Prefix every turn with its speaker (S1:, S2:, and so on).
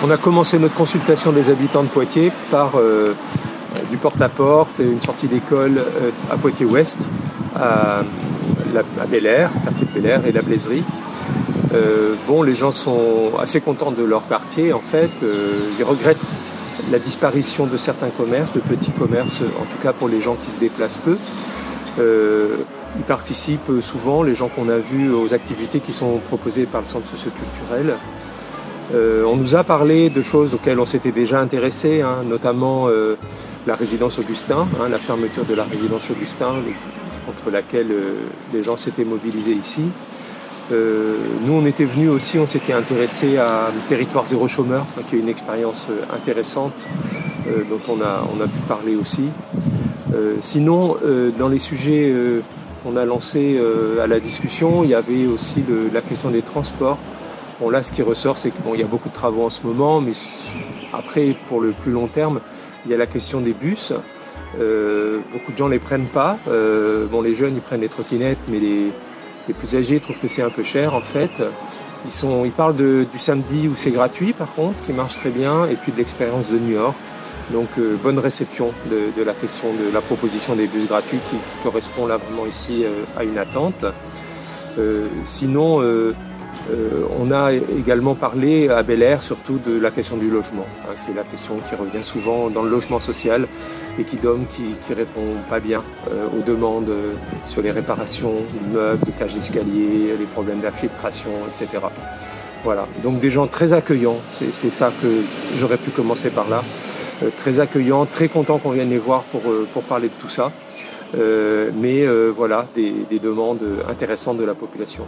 S1: On a commencé notre consultation des habitants de Poitiers par du porte-à-porte, une sortie d'école à Poitiers-Ouest, à Bel-Air, quartier de Bel-Air et la Blaiserie. Les gens sont assez contents de leur quartier en fait. Ils regrettent la disparition de certains commerces, de petits commerces, en tout cas pour les gens qui se déplacent peu. Ils participent souvent, les gens qu'on a vus, aux activités qui sont proposées par le centre socioculturel. On nous a parlé de choses auxquelles on s'était déjà intéressé, notamment la résidence Augustin, la fermeture de la résidence Augustin, contre laquelle les gens s'étaient mobilisés ici. Nous, on était venus aussi, on s'était intéressé à Territoire Zéro Chômeur, qui est une expérience intéressante dont on a pu parler aussi. Sinon, dans les sujets qu'on a lancés à la discussion, il y avait aussi la question des transports. Bon, là, ce qui ressort, c'est qu'il y a beaucoup de travaux en ce moment, mais après, pour le plus long terme, il y a la question des bus. Beaucoup de gens ne les prennent pas. Les jeunes, ils prennent les trottinettes, mais les plus âgés trouvent que c'est un peu cher, en fait. Ils parlent du samedi où c'est gratuit, par contre, qui marche très bien, et puis de l'expérience de Niort. Donc, bonne réception de la question de la proposition des bus gratuits qui correspond là vraiment ici à une attente. On a également parlé à Bel-Air surtout de la question du logement, qui est la question qui revient souvent dans le logement social et qui répond pas bien aux demandes sur les réparations d'immeubles, de cages d'escalier, les problèmes d'infiltration, etc. Voilà, donc des gens très accueillants, c'est ça que j'aurais pu commencer par là, très accueillants, très contents qu'on vienne les voir pour parler de tout ça. Des demandes intéressantes de la population.